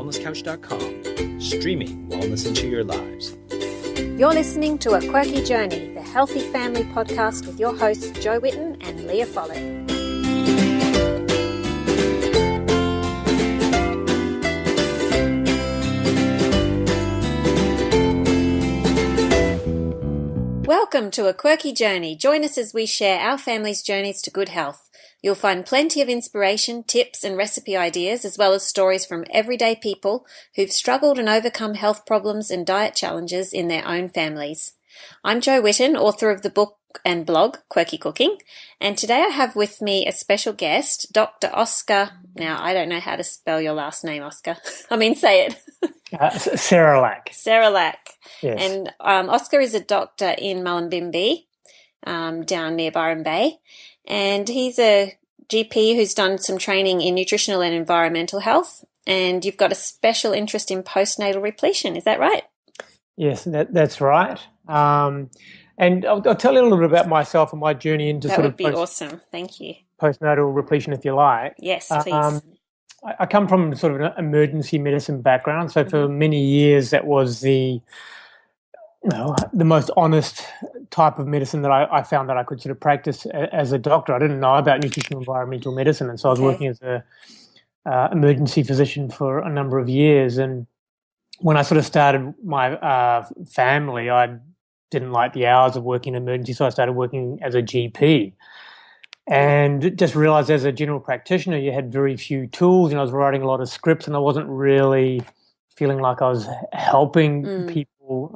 wellnesscouch.com, streaming wellness into your lives. You're listening to A Quirky Journey, the Healthy Family Podcast with your hosts Jo Whitten and Leah Follett. Welcome to A Quirky Journey. Join us as we share our family's journeys to good health. You'll find plenty of inspiration, tips and recipe ideas, as well as stories from everyday people who've struggled and overcome health problems and diet challenges in their own families. I'm Jo Whitten, author of the book and blog, Quirky Cooking, and today I have with me a special guest, Dr. Oscar. Now, I don't know how to spell your last name, Oscar. Say it. Serrallach. Serrallach. Yes. And Oscar is a doctor in Mullumbimby, down near Byron Bay, and he's a GP who's done some training in Nutritional and Environmental Health, and you've got a special interest in postnatal repletion. Is that right? Yes, that's right. And I'll tell you a little bit about myself and my journey into that would be awesome. Thank you. Postnatal repletion, if you like. Yes, please. I come from sort of an emergency medicine background, so for many years that was the most honest type of medicine that I found that I could sort of practice as a doctor. I didn't know about nutritional environmental medicine, and so I was working as a emergency physician for a number of years. And when I sort of started my family, I didn't like the hours of working in emergency, so I started working as a GP. And just realized as a general practitioner, you had very few tools. I was writing a lot of scripts, and I wasn't really feeling like I was helping people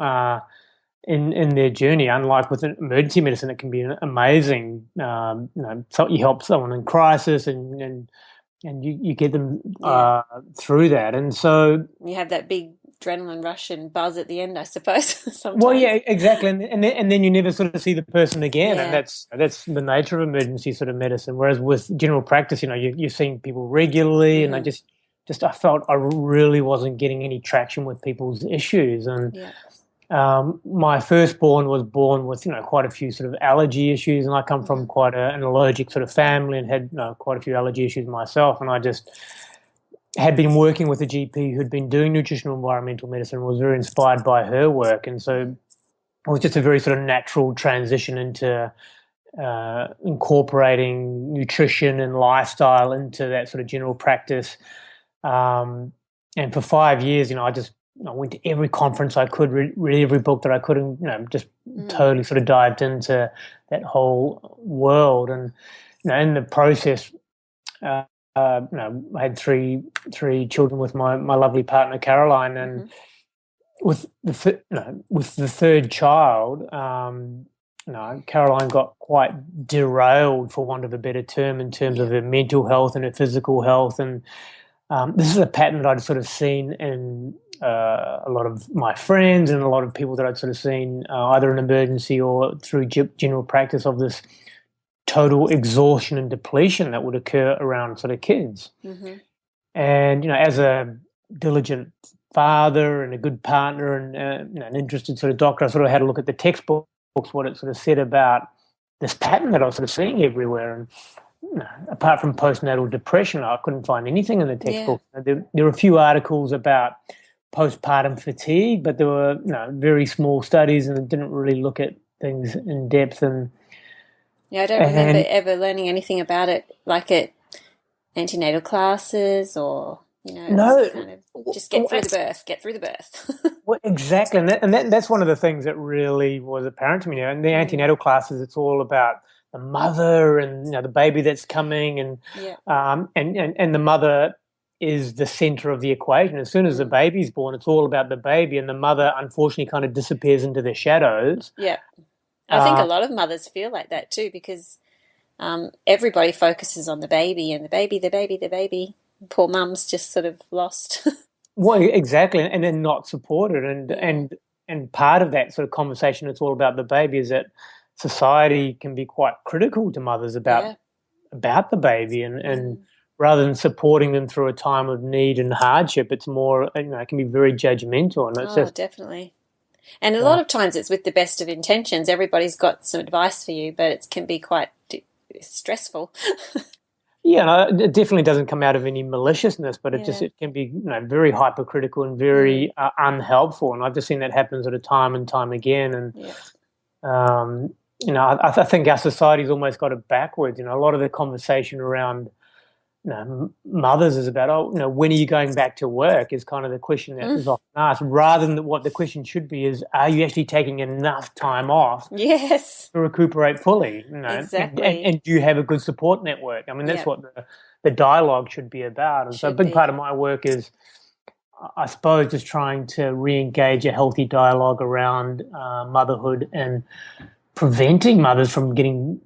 in their journey. Unlike with emergency medicine, it can be amazing. So you help someone in crisis, and you get them through that. And so you have that big adrenaline rush and buzz at the end, I suppose. Sometimes. Well, yeah, exactly, and then you never sort of see the person again, and that's the nature of emergency sort of medicine. Whereas with general practice, you're seeing people regularly, and I just I felt I really wasn't getting any traction with people's issues, and my firstborn was born with quite a few sort of allergy issues, and I come from quite an allergic sort of family and had quite a few allergy issues myself, and I just had been working with a GP who'd been doing nutritional environmental medicine and was very inspired by her work. And so it was just a very sort of natural transition into incorporating nutrition and lifestyle into that sort of general practice. And for 5 years, I went to every conference I could, read every book that I could, and just totally sort of dived into that whole world. And in the process, I had three children with my lovely partner Caroline, and with the third child, Caroline got quite derailed, for want of a better term, in terms of her mental health and her physical health. And this is a pattern that I'd sort of seen in a lot of my friends and a lot of people that I'd sort of seen either in emergency or through general practice, of this total exhaustion and depletion that would occur around sort of kids. And as a diligent father and a good partner and an interested sort of doctor, I sort of had a look at the textbooks, what it sort of said about this pattern that I was sort of seeing everywhere. And apart from postnatal depression, I couldn't find anything in the textbook. There were a few articles about postpartum fatigue, but there were very small studies, and it didn't really look at things in depth. And I don't remember ever learning anything about it, like at antenatal classes or, no, kind of just get through the birth. Well, exactly, and that's one of the things that really was apparent to me. In the antenatal classes, it's all about the mother and the baby that's coming, and the mother is the center of the equation. As soon as the baby's born, it's all about the baby, and the mother unfortunately kind of disappears into the shadows. Yeah. I think a lot of mothers feel like that too, because everybody focuses on the baby and the baby. Poor mum's just sort of lost. Well, exactly, and then not supported. And part of that sort of conversation, it's all about the baby, is that society can be quite critical to mothers about the baby, and rather than supporting them through a time of need and hardship, it's more, it can be very judgmental. And it's definitely. And a lot of times it's with the best of intentions. Everybody's got some advice for you, but it can be quite stressful. Yeah, no, it definitely doesn't come out of any maliciousness, but Yeah. it can be very hypercritical and very unhelpful. And I've just seen that happen sort of time and time again. And Yeah. I think our society's almost got it backwards. A lot of the conversation around mothers is about, when are you going back to work is kind of the question that is often asked, rather than what the question should be is, are you actually taking enough time off Yes. to recuperate fully? Exactly. And do you have a good support network? I mean, that's what the dialogue should be about. And so a big part of my work is, I suppose, just trying to re-engage a healthy dialogue around motherhood and preventing mothers from getting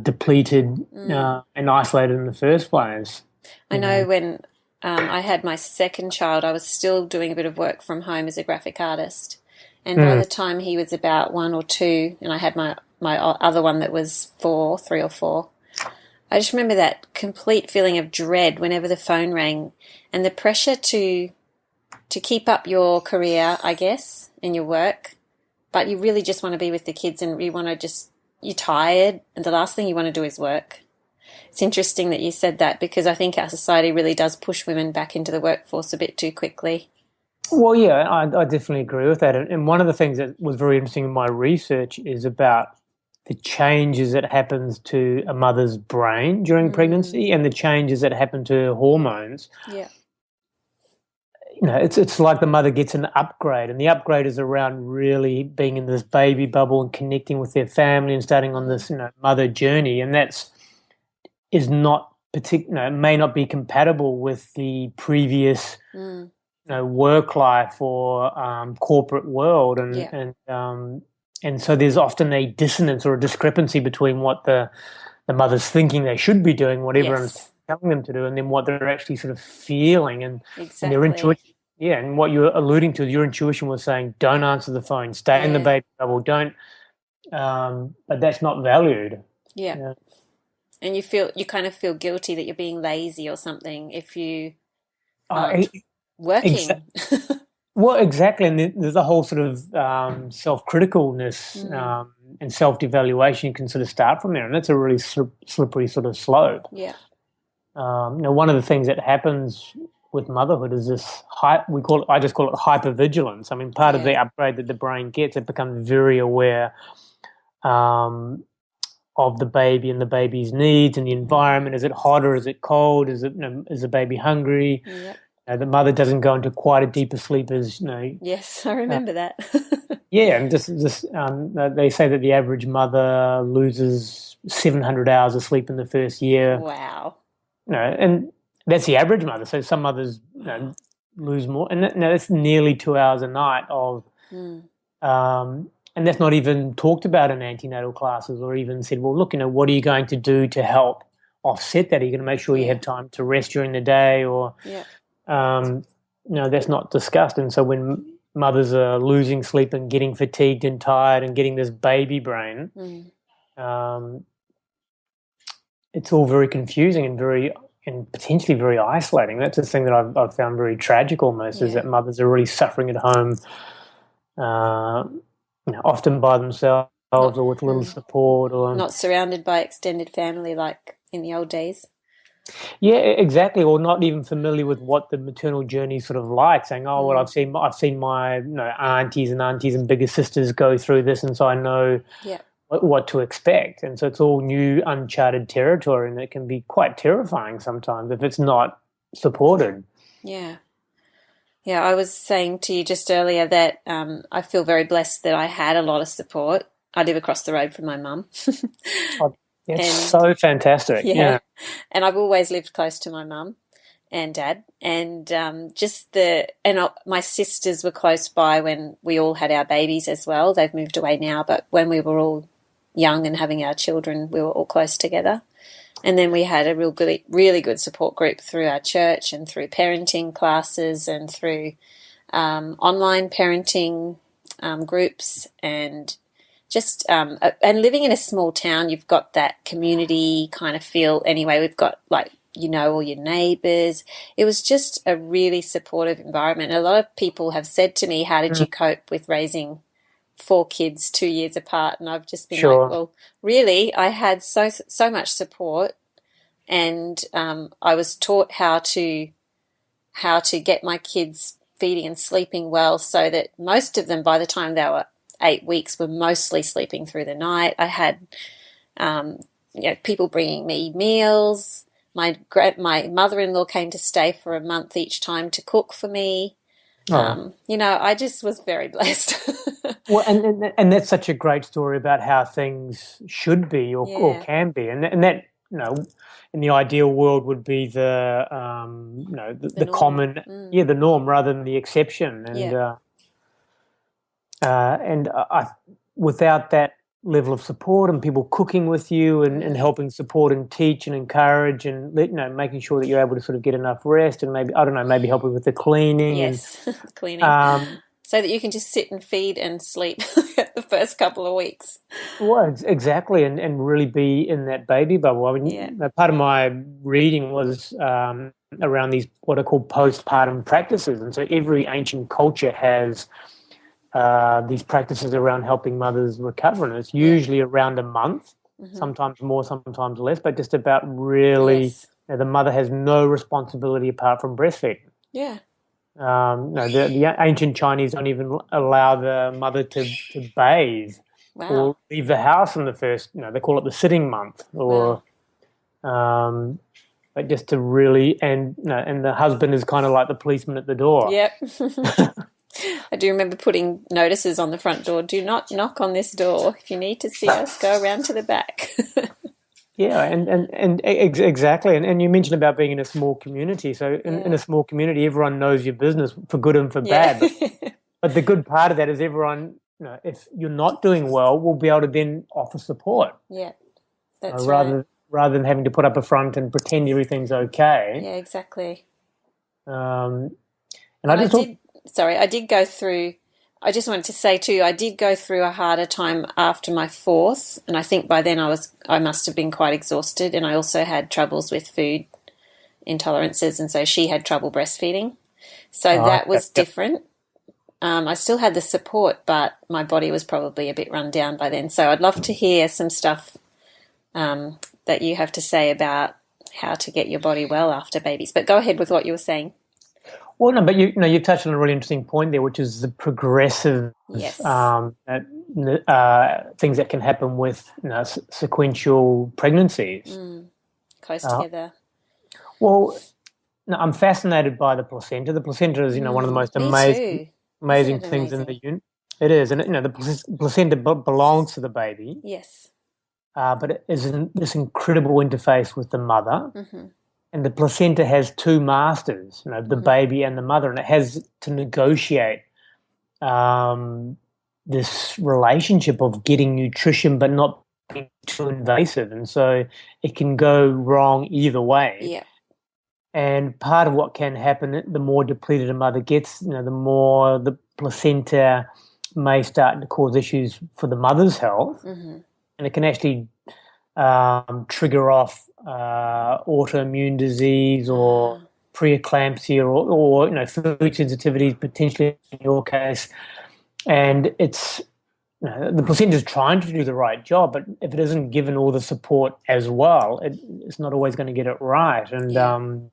depleted and isolated in the first place. I know when I had my second child, I was still doing a bit of work from home as a graphic artist. And by the time he was about 1 or 2, and I had my other one that was 3 or 4, I just remember that complete feeling of dread whenever the phone rang, and the pressure to keep up your career, I guess, in your work, but you really just want to be with the kids, and you want to you're tired, and the last thing you want to do is work. It's interesting that you said that, because I think our society really does push women back into the workforce a bit too quickly. Well, yeah, I definitely agree with that. And one of the things that was very interesting in my research is about the changes that happens to a mother's brain during pregnancy and the changes that happen to hormones. Yeah. It's like the mother gets an upgrade, and the upgrade is around really being in this baby bubble and connecting with their family and starting on this, mother journey. And is not may not be compatible with the previous, work life or corporate world, and so there's often a dissonance or a discrepancy between what the mother's thinking they should be doing, what everyone's telling them to do, and then what they're actually sort of feeling and their intuition. Yeah, and what you're alluding to, your intuition was saying, don't answer the phone, stay in the baby bubble, don't. But that's not valued. Yeah. And you kind of feel guilty that you're being lazy or something if you aren't working. Well, exactly, and there's a whole sort of self-criticalness and self-devaluation you can sort of start from there, and that's a really slippery sort of slope. Yeah. One of the things that happens with motherhood is this I just call it hypervigilance. I mean, part of the upgrade that the brain gets, it becomes very aware of the baby and the baby's needs and the environment. Is it hot or is it cold? Is the baby hungry? Yeah. The mother doesn't go into quite a deeper sleep as Yes, I remember that. Yeah, and they say that the average mother loses 700 hours of sleep in the first year. Wow. And that's the average mother. So some mothers lose more, and that's nearly 2 hours a night of. And that's not even talked about in antenatal classes, or even said, well, look, what are you going to do to help offset that? Are you going to make sure you have time to rest during the day, or that's not discussed. And so when mothers are losing sleep and getting fatigued and tired and getting this baby brain, it's all very confusing and potentially very isolating. That's the thing that I've found very tragic almost, is that mothers are really suffering at home, often by themselves or with little support, or not surrounded by extended family like in the old days. Yeah, exactly, or not even familiar with what the maternal journey is sort of like, saying, oh, well, I've seen my aunties and bigger sisters go through this, and so I know what to expect. And so it's all new, uncharted territory, and it can be quite terrifying sometimes if it's not supported. Yeah. Yeah, I was saying to you just earlier that I feel very blessed that I had a lot of support. I live across the road from my mum. It's so fantastic. Yeah. And I've always lived close to my mum and dad, and my sisters were close by when we all had our babies as well. They've moved away now, but when we were all young and having our children, we were all close together. And then we had a really good support group through our church and through parenting classes and through online parenting groups, and just and living in a small town, you've got that community kind of feel anyway. We've got all your neighbours. It was just a really supportive environment. A lot of people have said to me, how did you cope with raising 4 kids 2 years apart? And I've just been like, well, really, I had so much support, and I was taught how to get my kids feeding and sleeping well, so that most of them, by the time they were 8 weeks, were mostly sleeping through the night. I had people bringing me meals. My mother-in-law came to stay for a month each time to cook for me. I just was very blessed. Well, and that's such a great story about how things should be or can be, and that in the ideal world would be the common, the norm rather than the exception, and without that level of support and people cooking with you and helping support and teach and encourage and making sure that you're able to sort of get enough rest and maybe helping with the cleaning. Yes, cleaning. So that you can just sit and feed and sleep the first couple of weeks. Well, exactly, and really be in that baby bubble. I mean, part of my reading was around these what are called postpartum practices, and so every ancient culture has these practices around helping mothers recover, and it's usually around a month, sometimes more, sometimes less, but just about really the mother has no responsibility apart from breastfeeding. Yeah. The ancient Chinese don't even allow the mother to bathe or leave the house in the first, they call it the sitting month, or but just to really, and the husband is kind of like the policeman at the door. Yep. I do remember putting notices on the front door: "Do not knock on this door. If you need to see us, go around to the back." Yeah, and exactly. And you mentioned about being in a small community. So in a small community, everyone knows your business for good and for bad. But the good part of that is everyone, if you're not doing well, will be able to then offer support. Yeah, that's rather than having to put up a front and pretend everything's okay. Yeah, exactly. And I did go through. I just wanted to say too, I did go through a harder time after my fourth, and I think by then I must have been quite exhausted, and I also had troubles with food intolerances, and so she had trouble breastfeeding. So that was different. I still had the support, but my body was probably a bit run down by then. So I'd love to hear some stuff that you have to say about how to get your body well after babies. But go ahead with what you were saying. Well, no, but you touched on a really interesting point there, which is the progressive things that can happen with sequential pregnancies. Close together. Well, I'm fascinated by the placenta. The placenta is, one of the most amazing things in the unit. It is, and the placenta belongs to the baby. Yes. But it is this incredible interface with the mother. Mm-hmm. And the placenta has two masters, the baby and the mother, and it has to negotiate this relationship of getting nutrition but not being too invasive. And so it can go wrong either way. Yeah. And part of what can happen, the more depleted a mother gets, the more the placenta may start to cause issues for the mother's health. Mm-hmm. And it can actually trigger off autoimmune disease or preeclampsia or food sensitivities potentially in your case. And it's the placenta is trying to do the right job, but if it isn't given all the support as well, it's not always going to get it right. And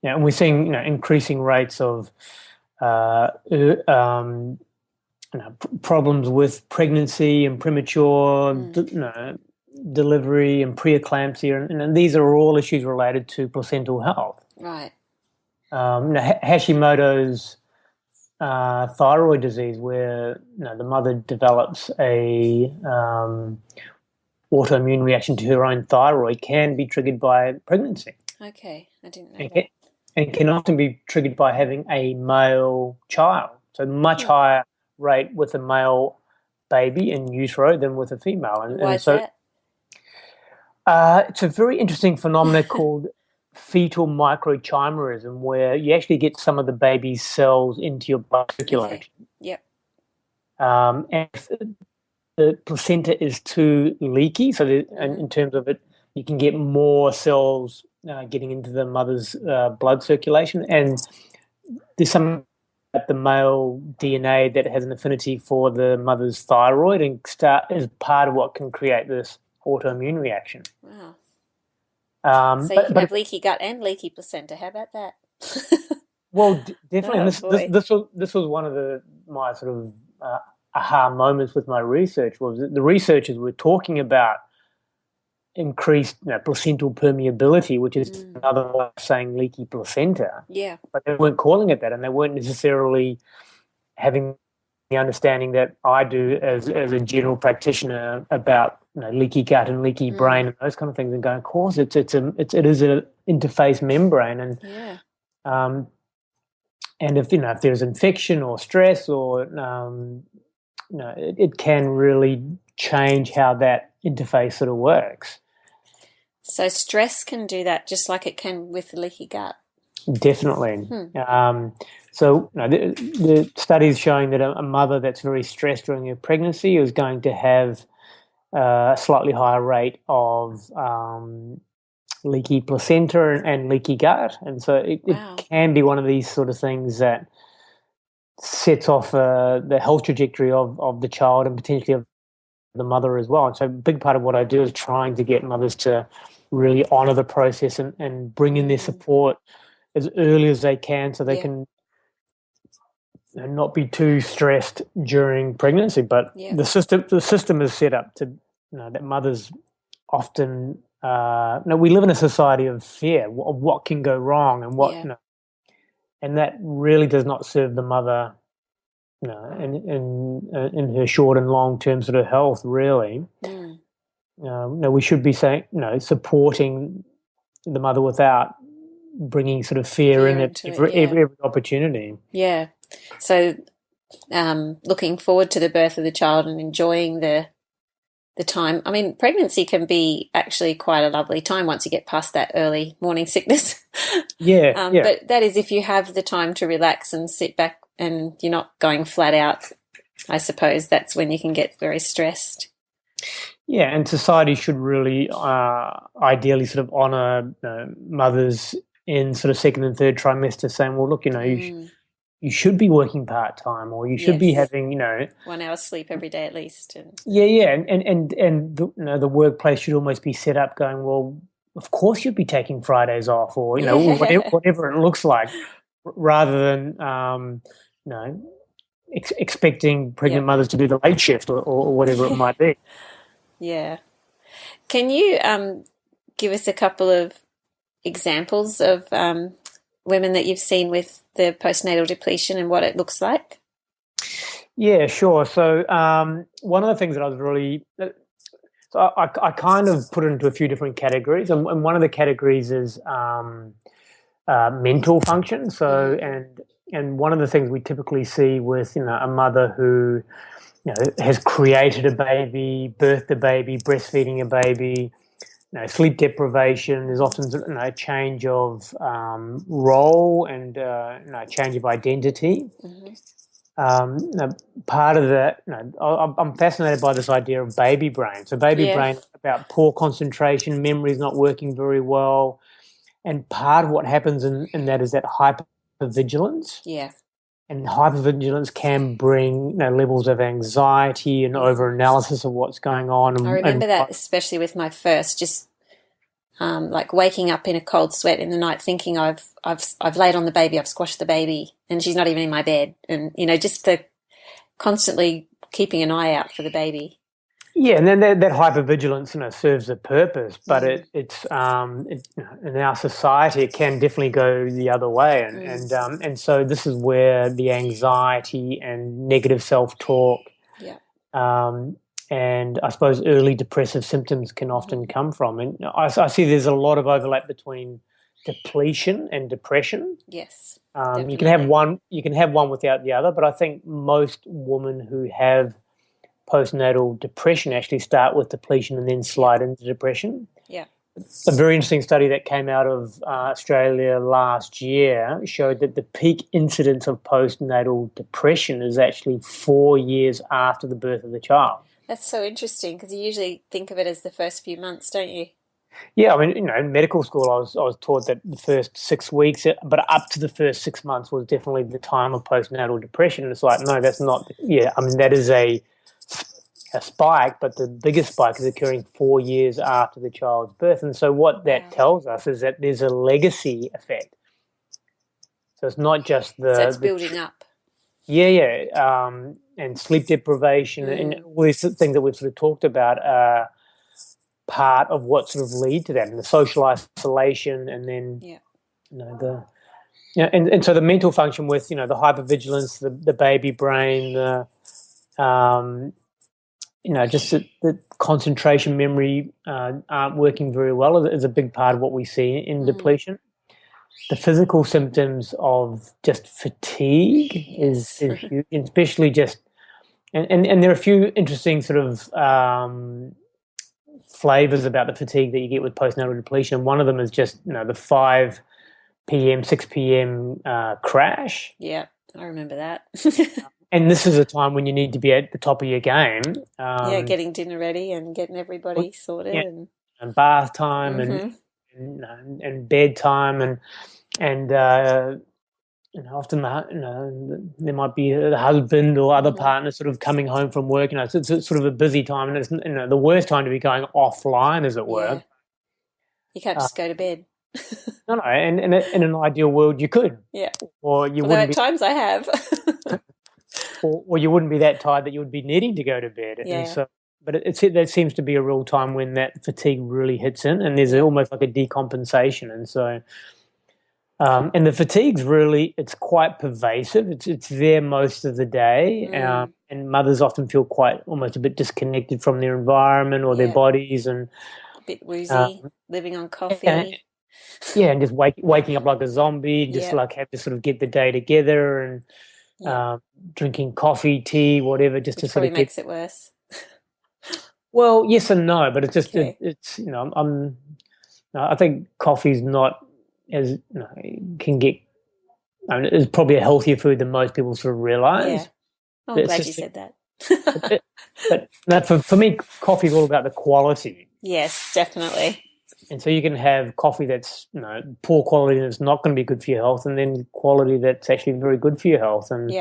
and we're seeing increasing rates of problems with pregnancy and premature delivery and preeclampsia, and these are all issues related to placental health. Right. Hashimoto's thyroid disease, where the mother develops a autoimmune reaction to her own thyroid, can be triggered by pregnancy. Okay, I didn't know that. And can often be triggered by having a male child. So much higher rate with a male baby in utero than with a female. Why is that? It's a very interesting phenomenon called fetal microchimerism, where you actually get some of the baby's cells into your blood circulation. Okay. Yep. And if the placenta is too leaky, so in terms of it, you can get more cells getting into the mother's blood circulation, and there's some at the male DNA that has an affinity for the mother's thyroid and is part of what can create this autoimmune reaction. Wow. So you can have leaky gut and leaky placenta. How about that? Well, definitely. Oh, And boy. this was one of my sort of aha moments with my research, was that the researchers were talking about increased placental permeability, which is another way of saying leaky placenta. Yeah. But they weren't calling it that, and they weren't necessarily having the understanding that I do as a general practitioner about leaky gut and leaky brain and those kind of things, and going, of course, it is an interface membrane, and Yeah. and if there's infection or stress or it can really change how that interface sort of works. So stress can do that just like it can with the leaky gut. Definitely. So the studies showing that a mother that's very stressed during her pregnancy is going to have a slightly higher rate of leaky placenta and leaky gut. And so it can be one of these sort of things that sets off the health trajectory of the child and potentially of the mother as well. And so a big part of what I do is trying to get mothers to really honour the process and bring in their support as early as they can, so they can not be too stressed during pregnancy. But the system is set up to that mothers often we live in a society of fear of what can go wrong and what and that really does not serve the mother in her short and long term sort of health, really. We should be saying supporting the mother without bringing sort of fear in it every opportunity. Yeah. So looking forward to the birth of the child and enjoying the time. I mean, pregnancy can be actually quite a lovely time once you get past that early morning sickness. But that is if you have the time to relax and sit back and you're not going flat out. I suppose that's when you can get very stressed. Yeah, and society should really ideally sort of honour mothers in sort of second and third trimester, saying, well, look, you should be working part-time, or you should be having 1 hour sleep every day at least. And the workplace should almost be set up going, well, of course you'd be taking Fridays off, or whatever it looks like, rather than expecting pregnant mothers to do the late shift or whatever it might be. Yeah. Can you give us a couple of examples of women that you've seen with the postnatal depletion and what it looks like? Yeah, sure. So one of the things that I was really I kind of put it into a few different categories, and one of the categories is mental function. So and one of the things we typically see with a mother who has created a baby, birthed a baby, breastfeeding a baby, sleep deprivation. There's often a change of role and a change of identity. Part of that, I'm fascinated by this idea of baby brain. So baby brain about poor concentration, memory is not working very well, and part of what happens in that is that hypervigilance. Yeah. And hypervigilance can bring levels of anxiety and over-analysis of what's going on. I remember that especially with my first, just like waking up in a cold sweat in the night, thinking I've laid on the baby, I've squashed the baby, and she's not even in my bed, and just the constantly keeping an eye out for the baby. Yeah, and then that hypervigilance, serves a purpose, but it's in our society it can definitely go the other way, and so this is where the anxiety and negative self-talk, and I suppose early depressive symptoms can often come from. And I see there's a lot of overlap between depletion and depression. Yes, you can have one without the other, but I think most women who have postnatal depression actually start with depletion and then slide into depression. Yeah. A very interesting study that came out of Australia last year showed that the peak incidence of postnatal depression is actually 4 years after the birth of the child. That's so interesting, because you usually think of it as the first few months, don't you? Yeah, I mean, in medical school I was taught that the first 6 weeks, but up to the first 6 months was definitely the time of postnatal depression. And it's like, no, that's not. Yeah, I mean, that is a a spike, but the biggest spike is occurring 4 years after the child's birth. And so what that tells us is that there's a legacy effect. So it's not just So it's building up. And sleep deprivation and all these things that we've sort of talked about are part of what sort of lead to that, and the social isolation, and then and so the mental function with the hypervigilance, the baby brain, just the concentration, memory aren't working very well is a big part of what we see in depletion. The physical symptoms of just fatigue is huge, especially and there are a few interesting sort of flavors about the fatigue that you get with postnatal depletion. One of them is just the 5 p.m., 6 p.m. Crash. Yeah, I remember that. And this is a time when you need to be at the top of your game. Getting dinner ready and getting everybody sorted, and bath time and bedtime and often there might be the husband or other partner sort of coming home from work. It's sort of a busy time, and it's the worst time to be going offline, as it were. Yeah. You can't just go to bed. No, and in an ideal world you could. Yeah. Or you Although wouldn't at times I have. or you wouldn't be that tired that you would be needing to go to bed. Yeah. And so, but that seems to be a real time when that fatigue really hits in, and there's almost like a decompensation. And so, and the fatigue's really, it's quite pervasive. It's there most of the day, and mothers often feel almost a bit disconnected from their environment or their bodies, and a bit woozy, living on coffee. And just waking up like a zombie, just like have to sort of get the day together, and drinking coffee, tea, whatever, just Which to sort of makes it worse. Well, yes and no, but it's just it's I think coffee's not as can get. It's probably a healthier food than most people sort of realise. Yeah. I'm glad you said that. but for me, coffee is all about the quality. Yes, definitely. And so you can have coffee that's poor quality and it's not going to be good for your health, and then quality that's actually very good for your health. And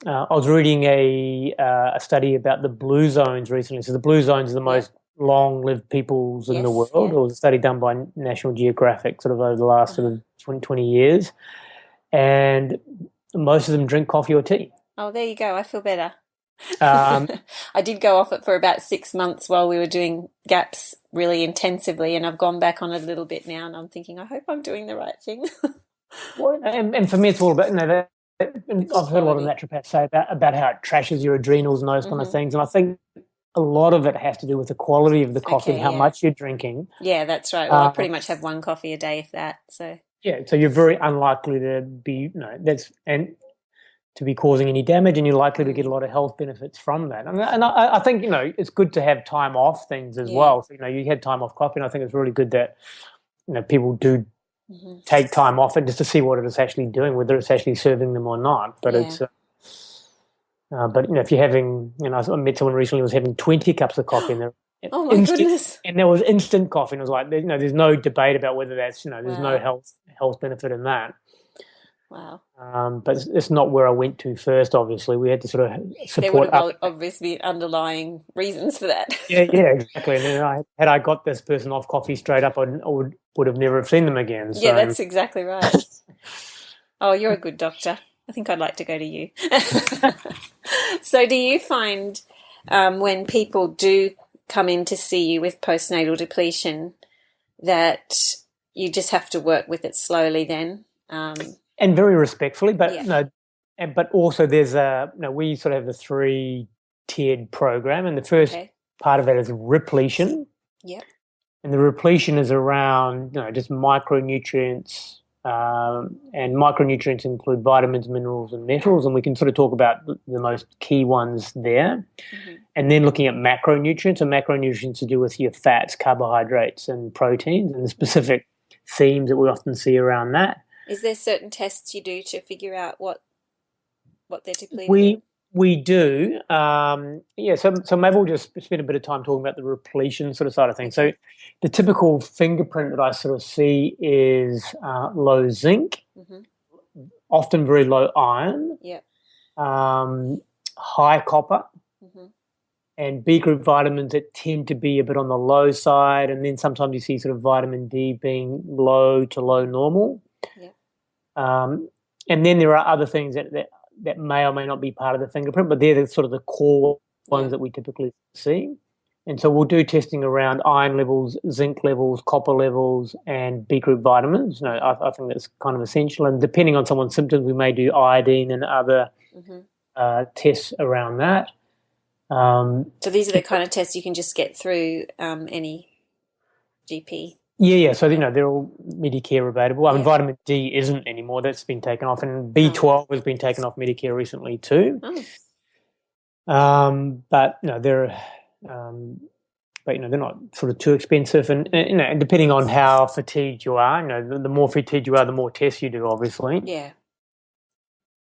I was reading a study about the blue zones recently. So the blue zones are the most long-lived peoples in the world. It was a study done by National Geographic sort of over the last sort of 20 years. And most of them drink coffee or tea. Oh, there you go. I feel better. I did go off it for about 6 months while we were doing GAPS really intensively, and I've gone back on it a little bit now, and I'm thinking, I hope I'm doing the right thing. Well, and for me, it's all about, I've heard a lot of naturopaths say about how it trashes your adrenals and those kind of things, and I think a lot of it has to do with the quality of the coffee and how much you're drinking. Yeah, that's right. Well, I pretty much have 1 coffee a day, if that. So yeah, so you're very unlikely to be, to be causing any damage, and you're likely to get a lot of health benefits from that. And I think, it's good to have time off things as well. So, you had time off coffee, and I think it's really good that, people do take time off and just to see what it is actually doing, whether it's actually serving them or not. But it's, if you're having, I met someone recently who was having 20 cups of coffee and oh my goodness! And there was instant coffee, and it was like, there's no debate about whether that's, there's no health benefit in that. Wow. But it's not where I went to first, obviously. We had to sort of support. There would have obviously been underlying reasons for that. Yeah, exactly. And then had I got this person off coffee straight up, I would have never have seen them again. So. Yeah, that's exactly right. Oh, you're a good doctor. I think I'd like to go to you. So do you find when people do come in to see you with postnatal depletion that you just have to work with it slowly then? And very respectfully, but but also there's we sort of have a 3-tiered program, and the first part of that is repletion. Yep. And the repletion is around just micronutrients, and micronutrients include vitamins, minerals, and metals, and we can sort of talk about the most key ones there. And then looking at macronutrients, and macronutrients to do with your fats, carbohydrates, and proteins, and the specific themes that we often see around that. Is there certain tests you do to figure out what they're depleting? We do. So maybe we'll just spend a bit of time talking about the repletion sort of side of things. So the typical fingerprint that I sort of see is low zinc, often very low iron, high copper, and B group vitamins that tend to be a bit on the low side, and then sometimes you see sort of vitamin D being low to low normal. Yeah. And then there are other things that may or may not be part of the fingerprint, but they're the sort of the core ones that we typically see. And so we'll do testing around iron levels, zinc levels, copper levels, and B group vitamins. I think that's kind of essential. And depending on someone's symptoms, we may do iodine and other tests around that. So these are the kind of tests you can just get through any GP. Yeah. So they're all Medicare available. I mean, vitamin D isn't anymore; that's been taken off, and B12 has been taken off Medicare recently too. But they're not sort of too expensive, and depending on how fatigued you are, the more fatigued you are, the more tests you do, obviously. Yeah.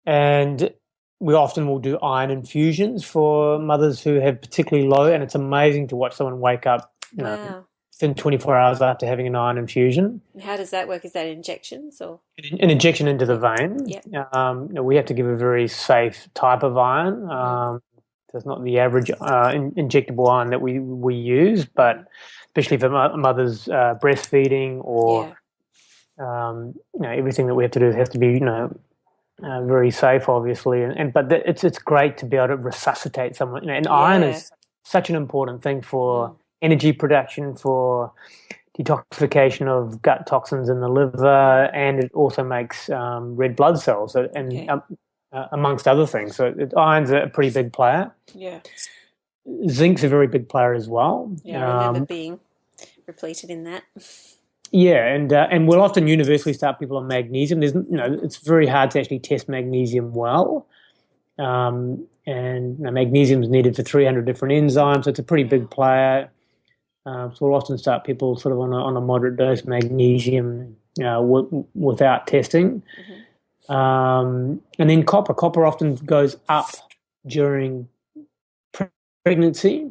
And we often will do iron infusions for mothers who have particularly low, and it's amazing to watch someone wake up, within 24 hours after having an iron infusion. And how does that work? Is that injections or? An injection into the vein. Yeah. We have to give a very safe type of iron. So it's not the average injectable iron that we use, but especially for mothers breastfeeding or everything that we have to do has to be very safe, obviously. But it's great to be able to resuscitate someone. And iron is such an important thing for energy production, for detoxification of gut toxins in the liver, and it also makes red blood cells amongst other things. So iron's a pretty big player. Yeah. Zinc's a very big player as well. Yeah, I remember being repleted in that. Yeah, and we'll often universally start people on magnesium. It's very hard to actually test magnesium well. And magnesium is needed for 300 different enzymes, so it's a pretty big player. So we'll often start people sort of on a moderate dose magnesium without testing. And then copper often goes up during pregnancy,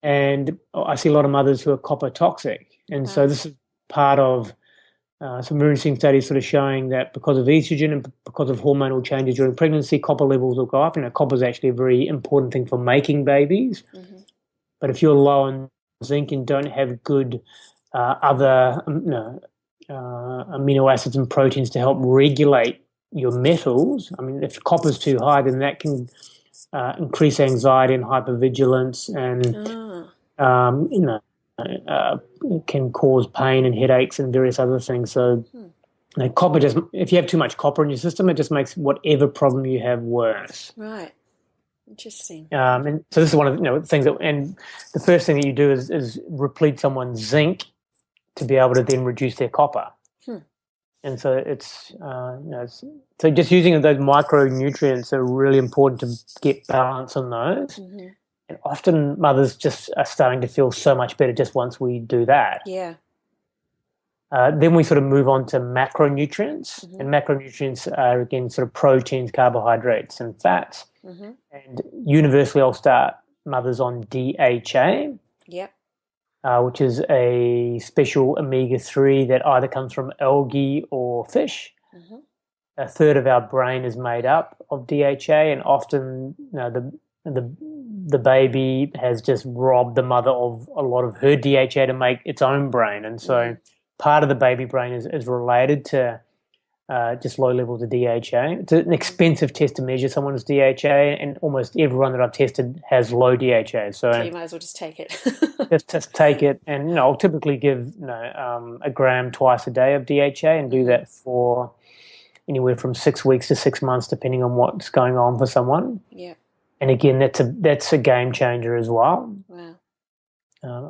and I see a lot of mothers who are copper toxic, and so this is part of some very interesting studies sort of showing that because of estrogen and because of hormonal changes during pregnancy, copper levels will go up. Copper is actually a very important thing for making babies, but if you're low in zinc and don't have good other amino acids and proteins to help regulate your metals, I mean, if copper's too high, then that can increase anxiety and hypervigilance, and can cause pain and headaches and various other things. So copper if you have too much copper in your system, it just makes whatever problem you have worse. Right. Interesting. And so this is one of the things and the first thing that you do is replete someone's zinc to be able to then reduce their copper. And so it's so just using those micronutrients are really important to get balance on those. And often mothers just are starting to feel so much better just once we do that. Yeah. Then we sort of move on to macronutrients, and macronutrients are again sort of proteins, carbohydrates, and fats. And universally, I'll start mothers on DHA. Yep. Which is a special omega-3 that either comes from algae or fish. A third of our brain is made up of DHA, and often the baby has just robbed the mother of a lot of her DHA to make its own brain, and so part of the baby brain is related to just low levels of DHA. It's an expensive test to measure someone's DHA, and almost everyone that I've tested has low DHA. So you might as well just take it. just take it, and I'll typically give a gram twice a day of DHA, and do that for anywhere from 6 weeks to 6 months, depending on what's going on for someone. Yeah. And again, that's a game changer as well. Wow.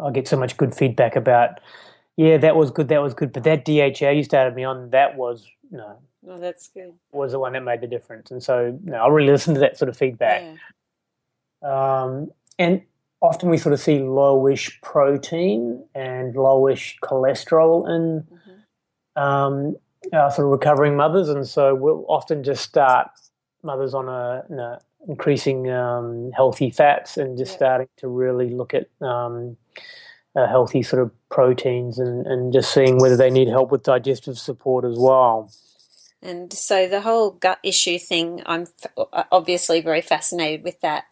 I get so much good feedback about, that was good, but that DHA you started me on, that was Well, that's good. was the one that made the difference. And so I really listen to that sort of feedback. And often we sort of see lowish protein and lowish cholesterol in sort of recovering mothers, and so we'll often just start mothers on a increasing healthy fats, and just starting to really look at healthy sort of proteins, and just seeing whether they need help with digestive support as well. And so the whole gut issue thing, I'm obviously very fascinated with that.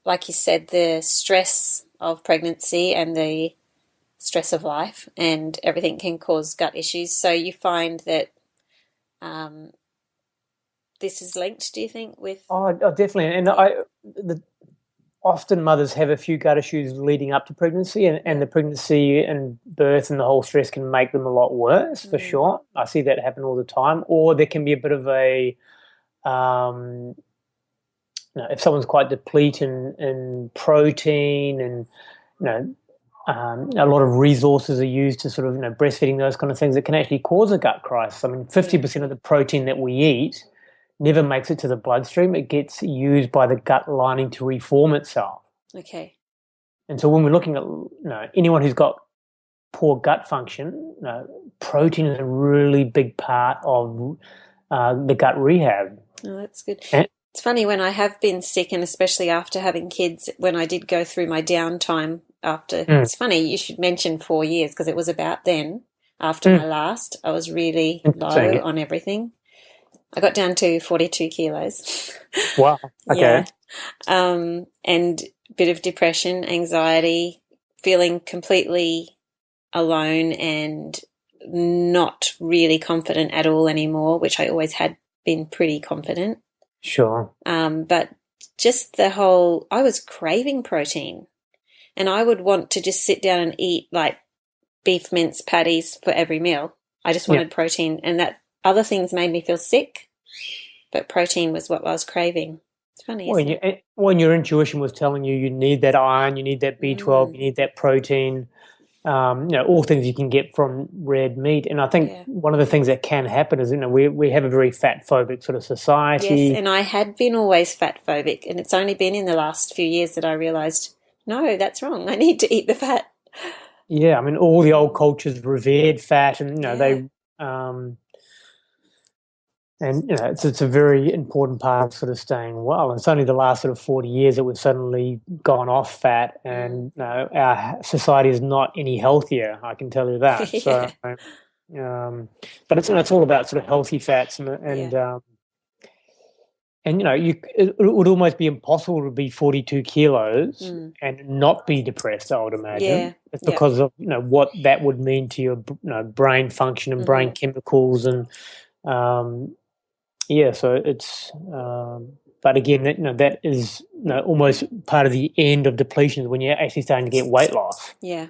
like you said, the stress of pregnancy and the stress of life and everything can cause gut issues. So you find that this is linked, do you think, with... Oh, definitely. And often mothers have a few gut issues leading up to pregnancy, and the pregnancy and birth and the whole stress can make them a lot worse, for sure. I see that happen all the time. Or there can be a bit of a... if someone's quite depleted in protein and, a lot of resources are used to sort of, breastfeeding, those kind of things, it can actually cause a gut crisis. I mean, 50% of the protein that we eat never makes it to the bloodstream. It gets used by the gut lining to reform itself. Okay. And so when we're looking at, anyone who's got poor gut function, protein is a really big part of the gut rehab. Oh, that's good. It's funny, when I have been sick, and especially after having kids, when I did go through my downtime after, it's funny, you should mention 4 years, because it was about then, after my last, I was really low on everything. I got down to 42 kilos. Wow. Okay. Yeah. And a bit of depression, anxiety, feeling completely alone and not really confident at all anymore, which I always had been pretty confident. Sure. But just the whole, I was craving protein, and I would want to just sit down and eat like beef mince patties for every meal. I just wanted protein, and that other things made me feel sick, but protein was what I was craving. It's funny, isn't it? When your intuition was telling you need that iron, you need that B12, you need that protein, all things you can get from red meat. And I think one of the things that can happen is, we have a very fat-phobic sort of society. Yes, and I had been always fat-phobic, and it's only been in the last few years that I realised, no, that's wrong. I need to eat the fat. Yeah, I mean, all the old cultures revered fat, and, they... it's a very important part of sort of staying well. And it's only the last sort of 40 years that we've suddenly gone off fat, and our society is not any healthier, I can tell you that. So, but it's all about sort of healthy fats, it would almost be impossible to be 42 kilos and not be depressed, I would imagine. Yeah. It's because of, what that would mean to your brain function and brain chemicals and, so it's, but again, that is almost part of the end of depletion, when you're actually starting to get weight loss. Yeah.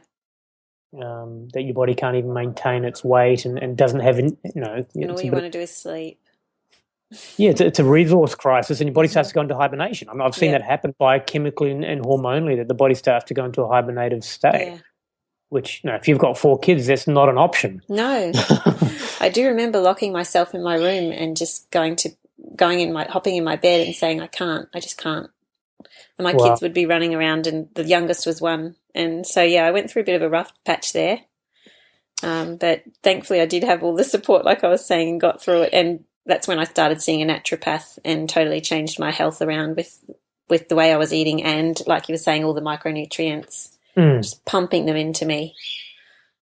That your body can't even maintain its weight and doesn't have, and all you want to do is sleep. Yeah, it's a resource crisis, and your body starts to go into hibernation. I mean, I've seen that happen biochemically and hormonally, that the body starts to go into a hibernative state, which, if you've got 4 kids, that's not an option. No. I do remember locking myself in my room and just hopping in my bed and saying, I just can't. And my kids would be running around, and the youngest was 1. And so, I went through a bit of a rough patch there. But thankfully I did have all the support, like I was saying, and got through it. And that's when I started seeing a naturopath and totally changed my health around with the way I was eating, and, like you were saying, all the micronutrients, just pumping them into me.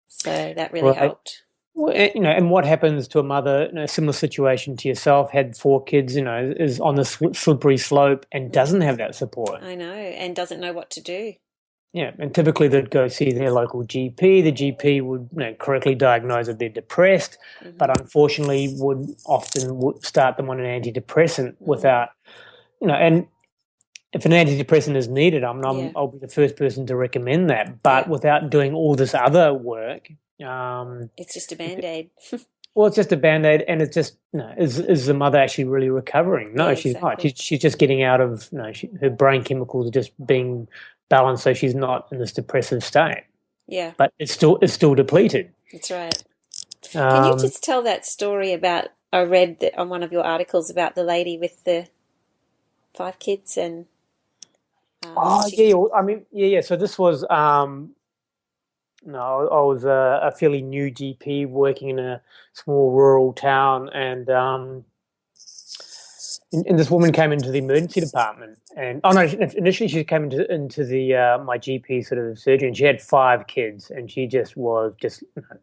So that really helped. Well, and what happens to a mother in a similar situation to yourself, had 4 kids, is on the slippery slope and doesn't have that support. I know, and doesn't know what to do. Yeah, and typically they'd go see their local GP. The GP would correctly diagnose that they're depressed, but unfortunately would often start them on an antidepressant without, and if an antidepressant is needed, I'll be the first person to recommend that. But without doing all this other work, it's just a Band-Aid. Well, it's just a Band-Aid, and it's just, is the mother actually really recovering? No, she's not. She's just getting out of, her brain chemicals are just being balanced, so she's not in this depressive state. Yeah. But it's still depleted. That's right. Can you just tell that story about, I read that on one of your articles about the lady with the 5 kids and... So this was... I was a fairly new GP working in a small rural town, and this woman came into the emergency department, and initially she came into the my GP sort of surgery, and she had 5 kids, and she just was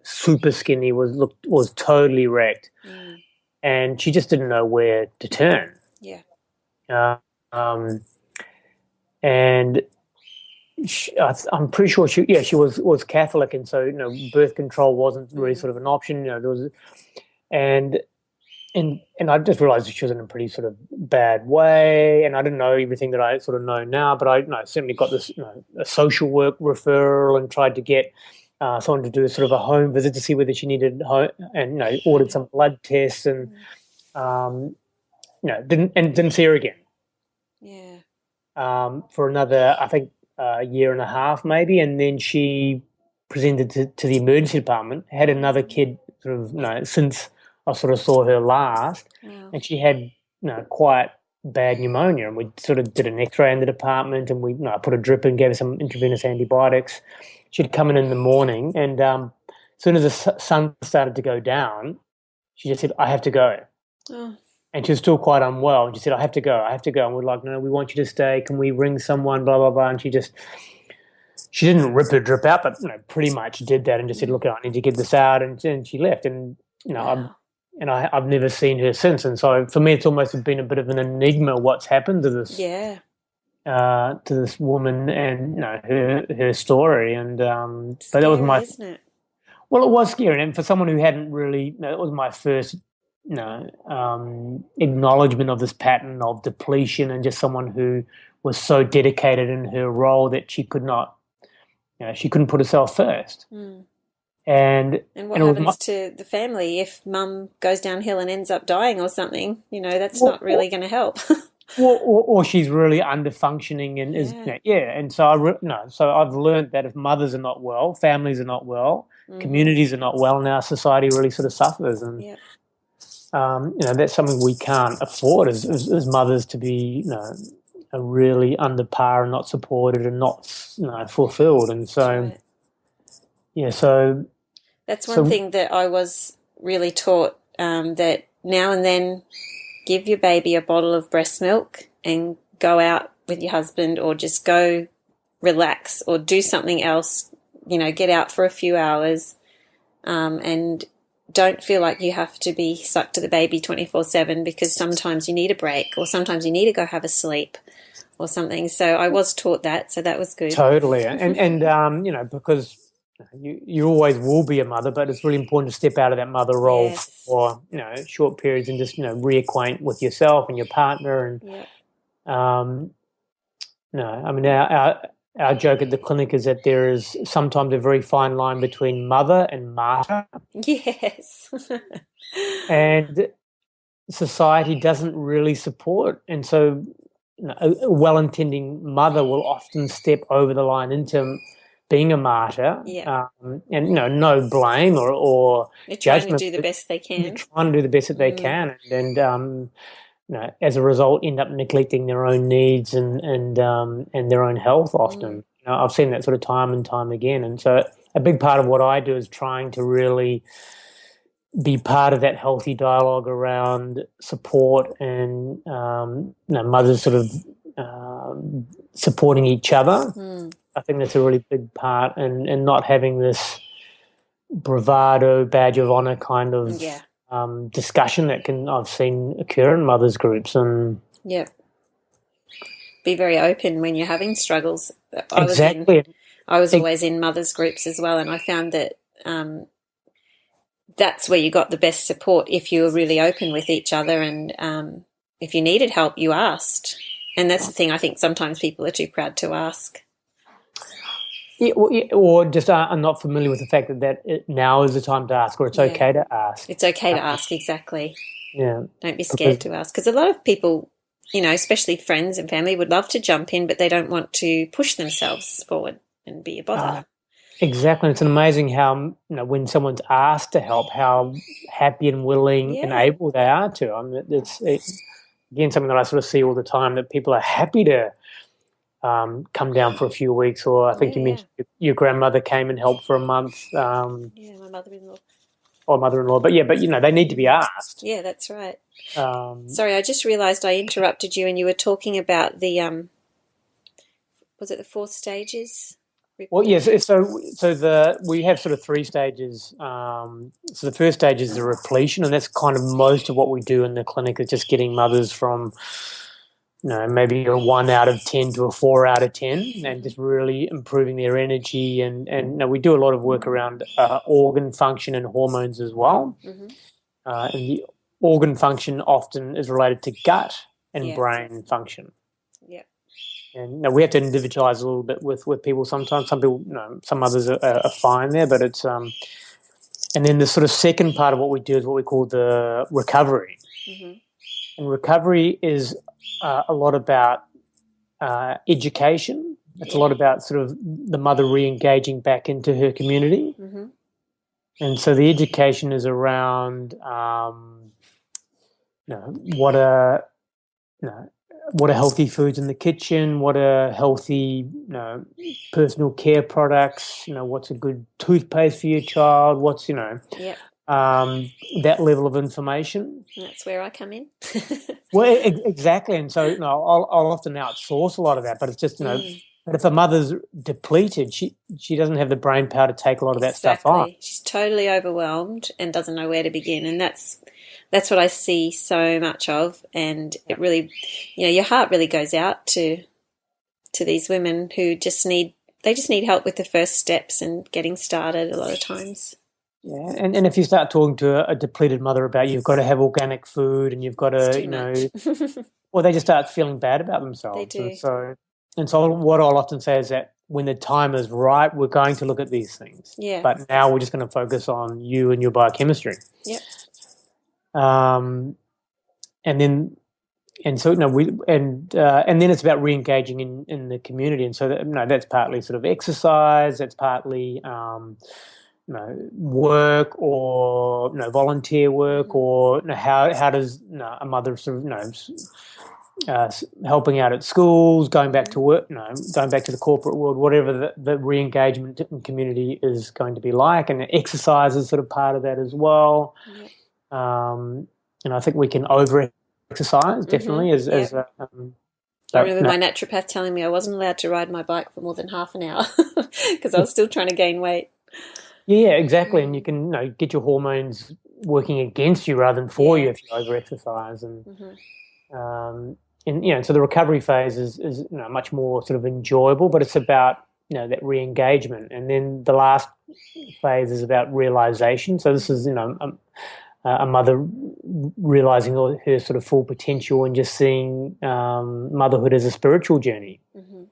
super skinny, was totally wrecked, and she just didn't know where to turn. Yeah. and I'm pretty sure she was Catholic, and so birth control wasn't really sort of an option. There was, and I just realized she was in a pretty sort of bad way, and I didn't know everything that I sort of know now, but I certainly got this a social work referral and tried to get someone to do sort of a home visit to see whether she needed home, and ordered some blood tests, and didn't see her again. Yeah. For another, I think, a year and a half maybe, and then she presented to the emergency department, had another kid sort of since I sort of saw her last. Wow. And she had quite bad pneumonia, and we sort of did an x-ray in the department, and we put a drip in, gave her some intravenous antibiotics. She'd come in the morning, and as soon as the sun started to go down, she just said, "I have to go." Oh. And she was still quite unwell. And she said, I have to go. And we're like, no, we want you to stay. Can we ring someone, blah, blah, blah. And she didn't rip her drip out, but pretty much did that and just said, look, I need to get this out. And she left. And, Wow. I've never seen her since. And so for me, it's almost been a bit of an enigma what's happened to this. Yeah. To this woman and her story. And but Scary, that was my, isn't it? well, it was scary. And for someone who hadn't really, it was my first acknowledgement of this pattern of depletion, and just someone who was so dedicated in her role that she could not, she couldn't put herself first. And what happens to the family if mum goes downhill and ends up dying or something? That's not really going to help. or she's really under functioning and is and so so I've learned that if mothers are not well, families are not well, communities are not well, now society really sort of suffers. And that's something we can't afford as mothers, to be are really under par and not supported and not fulfilled. And so so that's one thing that I was really taught, that now and then give your baby a bottle of breast milk and go out with your husband, or just go relax or do something else, get out for a few hours, and don't feel like you have to be stuck to the baby 24/7, because sometimes you need a break, or sometimes you need to go have a sleep or something. So I was taught that, so that was good. Totally. And because you always will be a mother, but it's really important to step out of that mother role for short periods and just reacquaint with yourself and your partner. And I mean, our joke at the clinic is that there is sometimes a very fine line between mother and martyr. Yes. And society doesn't really support, and so a well-intending mother will often step over the line into being a martyr, and no blame or they're trying judgment. to do the best they can. They're trying to do the best that they can, and as a result, end up neglecting their own needs and their own health often. I've seen that sort of time and time again, and so a big part of what I do is trying to really be part of that healthy dialogue around support and mothers sort of supporting each other. I think that's a really big part, and not having this bravado, badge of honor kind of discussion that I've seen occur in mothers groups. And be very open when you're having struggles. I was always in mothers groups as well, and I found that that's where you got the best support, if you were really open with each other, and if you needed help, you asked. And that's the thing, I think sometimes people are too proud to ask. Or just are not familiar with the fact that now is the time to ask, or it's okay to ask. It's okay to ask, exactly. Yeah. Don't be scared to ask, because a lot of people, especially friends and family, would love to jump in, but they don't want to push themselves forward and be a bother. Exactly. It's amazing how, when someone's asked to help, how happy and willing and able they are to. I mean, it's again something that I sort of see all the time, that people are happy to come down for a few weeks, or I think you mentioned your grandmother came and helped for a month. My mother-in-law. Or mother-in-law, but they need to be asked. Yeah, that's right. Sorry, I just realised I interrupted you, and you were talking about the was it the 4 stages? Well, yes. So we have sort of 3 stages. So the first stage is the repletion, and that's kind of most of what we do in the clinic, is just getting mothers from maybe a 1 out of 10 to a 4 out of 10, and just really improving their energy. And we do a lot of work around organ function and hormones as well. Mm-hmm. And the organ function often is related to gut and Yeah. brain function. Yeah. And we have to individualize a little bit with people sometimes. Some people, some others are fine there, but it's and then the sort of second part of what we do is what we call the recovery. Mm-hmm. And recovery is a lot about education. It's a lot about sort of the mother re-engaging back into her community. Mm-hmm. And so the education is around what are healthy foods in the kitchen, what are healthy personal care products, what's a good toothpaste for your child, what's that level of information. That's where I come in. Well, exactly. And so I'll often outsource a lot of that, but it's just but if a mother's depleted, she doesn't have the brain power to take a lot of that stuff on. She's totally overwhelmed and doesn't know where to begin, and that's what I see so much of. And it really, your heart really goes out to these women who just need help with the first steps and getting started a lot of times. Yeah, and if you start talking to a depleted mother about you've got to have organic food and you've got to, well, they just start feeling bad about themselves. They do. And so what I'll often say is that when the time is right, we're going to look at these things. Yeah. But now we're just going to focus on you and your biochemistry. Yep. And then it's about re-engaging in the community. And so that's partly sort of exercise. That's partly work or volunteer work, or how does a mother sort of helping out at schools, going back to work, going back to the corporate world, whatever the re-engagement in community is going to be like, and exercise is sort of part of that as well. Yep. And I think we can over-exercise definitely. I remember my naturopath telling me I wasn't allowed to ride my bike for more than half an hour because I was still trying to gain weight. Yeah, exactly. And you can get your hormones working against you rather than for you if you over-exercise. And so the recovery phase is much more sort of enjoyable, but it's about that re-engagement. And then the last phase is about realization. So this is a mother realizing her sort of full potential and just seeing motherhood as a spiritual journey. Mm-hmm.